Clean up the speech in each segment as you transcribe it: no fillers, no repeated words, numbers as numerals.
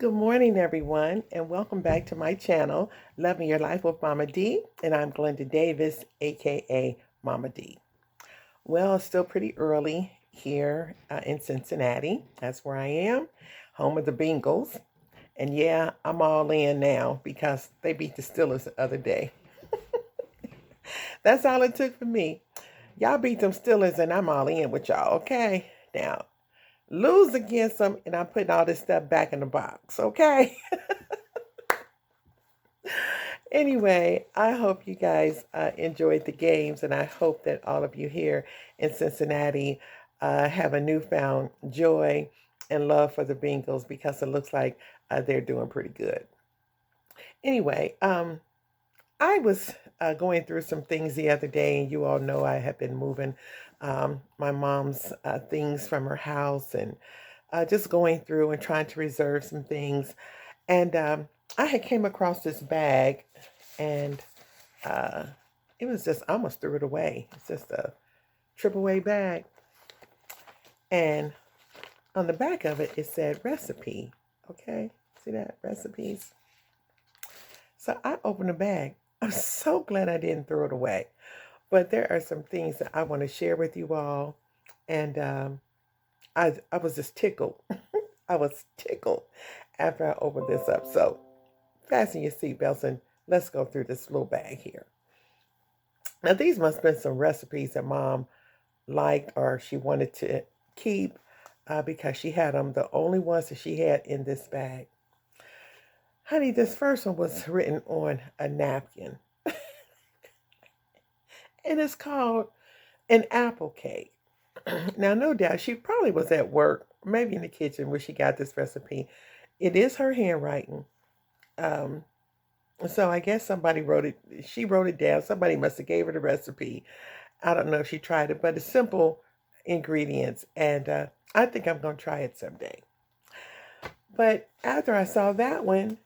Good morning, everyone, and welcome back to my channel, Loving Your Life with Mama D. And I'm Glenda Davis, aka Mama D. Well, it's still pretty early here in Cincinnati. That's where I am, home of the Bengals. And yeah, I'm all in now because they beat the Steelers the other day. That's all it took for me. Y'all beat them Steelers, and I'm all in with y'all, okay? Now, lose against them, and I'm putting all this stuff back in the box, okay? Anyway, I hope you guys enjoyed the games, and I hope that all of you here in Cincinnati have a newfound joy and love for the Bengals because it looks like they're doing pretty good. Anyway, I was going through some things the other day, and you all know I have been moving my mom's things from her house and just going through and trying to reserve some things. And I had came across this bag, and uh, it was just, I almost threw it away. It's just a AAA bag. And on the back of it, it said recipe. Okay, see that? Recipes. So I opened the bag. I'm so glad I didn't throw it away. But there are some things that I want to share with you all. And I was just tickled. I was tickled after I opened this up. So fasten your seatbelts and let's go through this little bag here. Now, these must have been some recipes that Mom liked or she wanted to keep because she had them, the only ones that she had in this bag. Honey, this first one was written on a napkin. And it's called an apple cake. Now, no doubt, she probably was at work, maybe in the kitchen where she got this recipe. It is her handwriting. Um, so I guess somebody wrote it. She wrote it down. Somebody must have gave her the recipe. I don't know if she tried it, but it's simple ingredients. And I think I'm going to try it someday. But after I saw that one,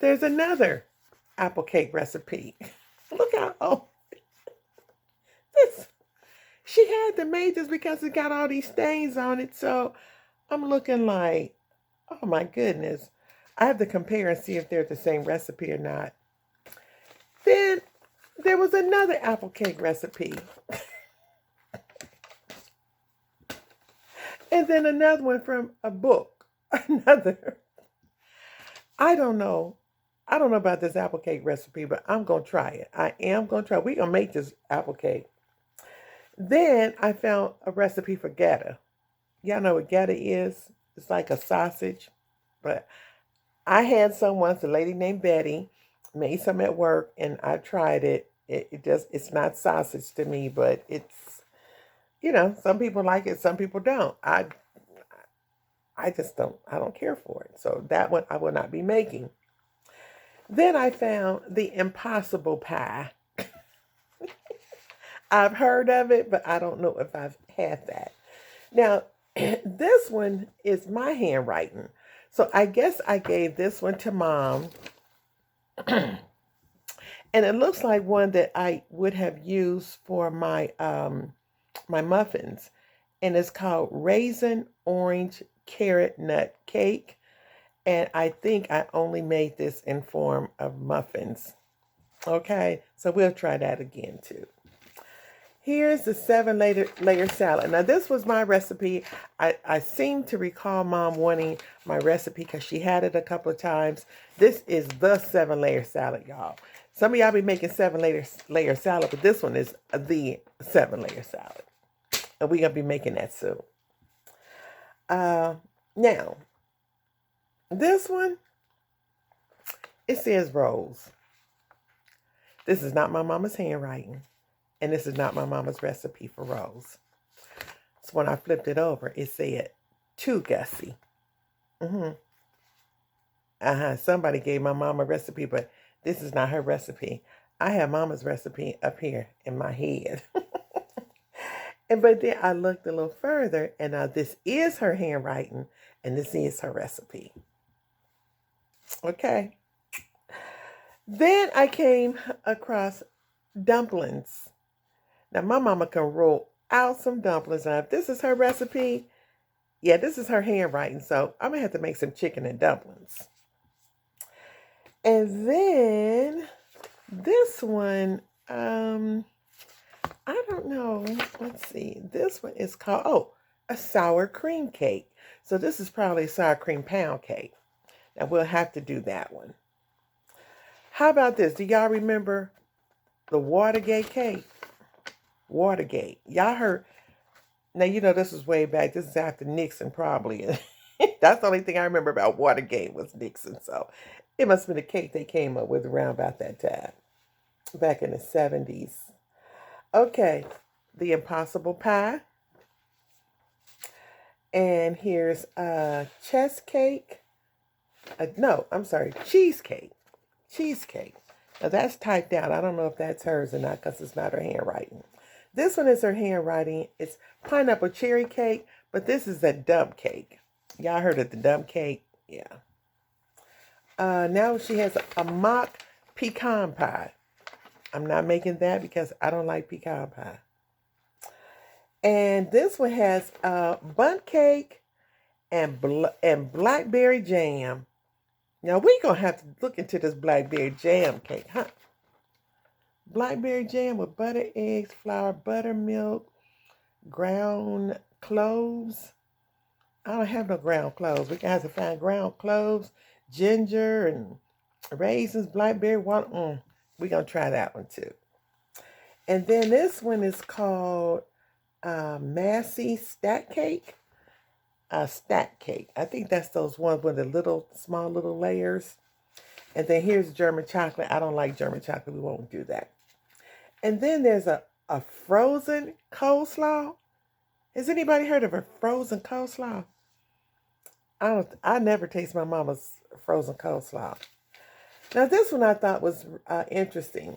there's another apple cake recipe. Look how old this. She had to make this because it got all these stains on it. So I'm looking like, oh my goodness. I have to compare and see if they're the same recipe or not. Then there was another apple cake recipe. And then another one from a book. Another. I don't know. I don't know about this apple cake recipe, but I'm going to try it. I am going to try it. We're going to make this apple cake. Then I found a recipe for geta. Y'all know what geta is? It's like a sausage. But I had some once, a lady named Betty made some at work, and I tried it. It's not sausage to me, but it's, some people like it, some people don't. I just don't, I don't care for it. So that one I will not be making. Then I found the impossible pie. I've heard of it, but I don't know if I've had that. Now, this one is my handwriting. So I guess I gave this one to Mom. And it looks like one that I would have used for my my muffins. And it's called Raisin Orange Carrot Nut Cake. And I think I only made this in form of muffins. Okay, so we'll try that again too. Here's the 7-layer salad. Now, this was my recipe. I seem to recall Mom wanting my recipe because she had it a couple of times. This is the 7-layer salad, y'all. Some of y'all be making 7-layer salad, but this one is the 7-layer salad. And we're going to be making that soon. Now, this one, it says rolls. This is not my mama's handwriting. And this is not my mama's recipe for rolls. So when I flipped it over, it said, "To Gussie." Somebody gave my mama a recipe, but this is not her recipe. I have mama's recipe up here in my head. But then I looked a little further, and now this is her handwriting, and this is her recipe. Okay. Then I came across dumplings. Now, my mama can roll out some dumplings. Now, if this is her recipe, Yeah, this is her handwriting, so I'm gonna have to make some chicken and dumplings. And then this one, I don't know. Let's see. This one is called, a sour cream cake. So this is probably a sour cream pound cake. Now we'll have to do that one. How about this? Do y'all remember the Watergate cake? Watergate. Y'all heard. Now, this was way back. This is after Nixon, probably. That's the only thing I remember about Watergate was Nixon. So it must have been a cake they came up with around about that time, back in the 70s. Okay, the Impossible Pie. And here's chess cake. No, I'm sorry, cheesecake. Cheesecake. Now that's typed out. I don't know if that's hers or not because it's not her handwriting. This one is her handwriting. It's pineapple cherry cake, but this is a dump cake. Y'all heard of the dump cake? Yeah. Now she has a mock pecan pie. I'm not making that because I don't like pecan pie. And this one has bundt cake and blackberry jam. Now we're going to have to look into this blackberry jam cake, huh? Blackberry jam with butter, eggs, flour, buttermilk, ground cloves. I don't have no ground cloves. We're going to have to find ground cloves, ginger, and raisins, blackberry water. We're going to try that one too. And then this one is called Massey Stack Cake. Stack cake. I think that's those ones with the small little layers. And then here's German chocolate. I don't like German chocolate. We won't do that. And then there's a frozen coleslaw. Has anybody heard of a frozen coleslaw? I never taste my mama's frozen coleslaw. Now this one I thought was interesting.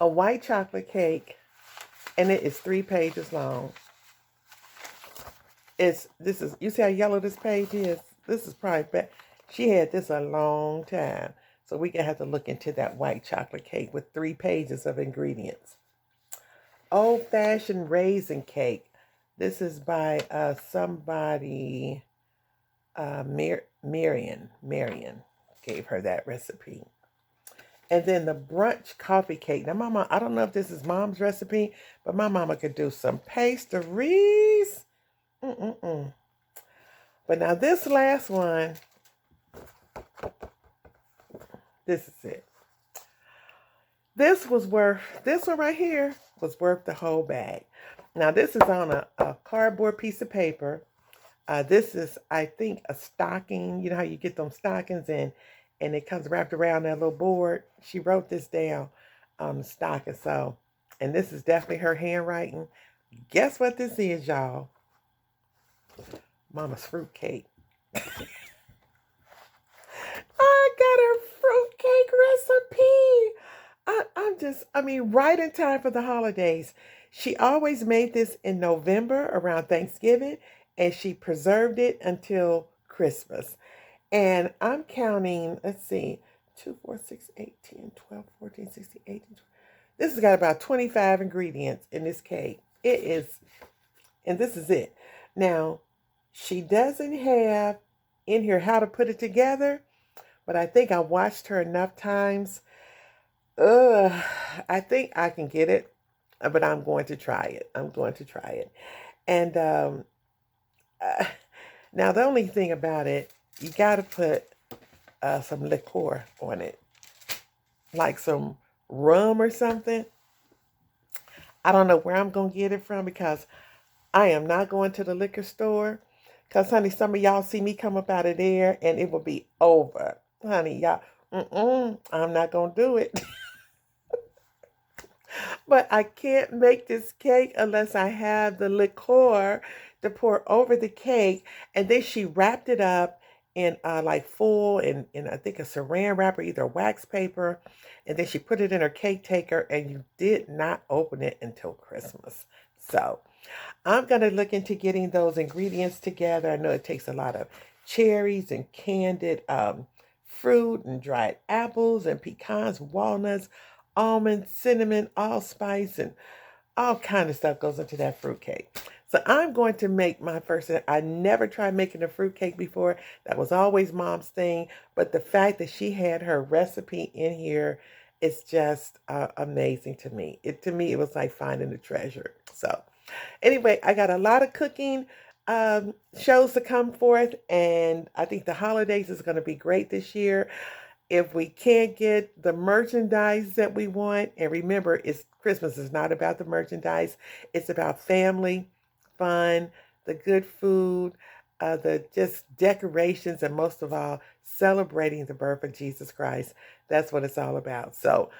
A white chocolate cake, and it is 3 pages long. You see how yellow this page is? This is probably bad. She had this a long time. So we're going to have to look into that white chocolate cake with 3 pages of ingredients. Old-fashioned raisin cake. This is by somebody, Marion gave her that recipe. And then the brunch coffee cake. Now, Mama, I don't know if this is Mom's recipe, but my mama could do some pastries. But now this last one, this is it. This one right here was worth the whole bag. Now this is on a cardboard piece of paper. This is, I think, a stocking. You know how you get them stockings and it comes wrapped around that little board? She wrote this down on the stocking. So, and this is definitely her handwriting. Guess what this is, y'all? Mama's fruit cake. I got her fruitcake recipe. Right in time for the holidays. She always made this in November around Thanksgiving, and she preserved it until Christmas. And I'm counting, let's see, 2, 4, 6, 8, 10, 12, 14, 16, 18, 20. This has got about 25 ingredients in this cake. It is, and this is it. Now, she doesn't have in here how to put it together, but I think I watched her enough times. I think I can get it, but I'm going to try it. And now the only thing about it, you got to put some liqueur on it, like some rum or something. I don't know where I'm going to get it from because I am not going to the liquor store. Because, honey, some of y'all see me come up out of there and it will be over. Honey, y'all, I'm not going to do it. But I can't make this cake unless I have the liqueur to pour over the cake. And then she wrapped it up in like full in I think a saran wrapper, either wax paper. And then she put it in her cake taker, and you did not open it until Christmas. So I'm going to look into getting those ingredients together. I know it takes a lot of cherries and candied fruit and dried apples and pecans, walnuts, almonds, cinnamon, allspice, and All kind of stuff goes into that fruitcake. So I'm going to make my first. I never tried making a fruitcake before. That was always mom's thing. But the fact that she had her recipe in here is just amazing to me. It was like finding a treasure. So anyway, I got a lot of cooking shows to come forth, and I think the holidays is going to be great this year. If we can't get the merchandise that we want, and remember, it's Christmas is not about the merchandise, it's about family, fun, the good food, the just decorations, and most of all, celebrating the birth of Jesus Christ. That's what it's all about. So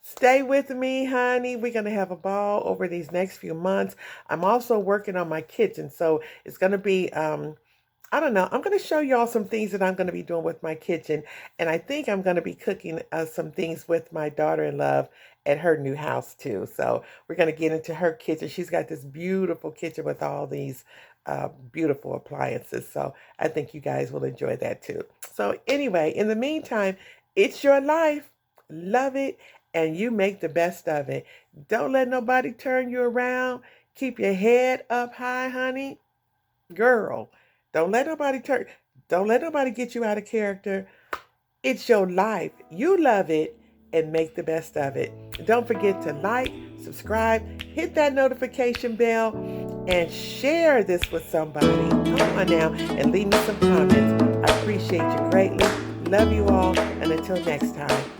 stay with me, honey. We're going to have a ball over these next few months. I'm also working on my kitchen, so it's going to be I don't know. I'm going to show y'all some things that I'm going to be doing with my kitchen. And I think I'm going to be cooking some things with my daughter-in-law at her new house too. So we're going to get into her kitchen. She's got this beautiful kitchen with all these beautiful appliances. So I think you guys will enjoy that too. So anyway, in the meantime, it's your life. Love it. And you make the best of it. Don't let nobody turn you around. Keep your head up high, honey. Girl, don't let nobody turn, don't let nobody get you out of character. It's your life. You love it and make the best of it. Don't forget to like, subscribe, hit that notification bell, and share this with somebody. Come on now and leave me some comments. I appreciate you greatly. Love you all. And until next time.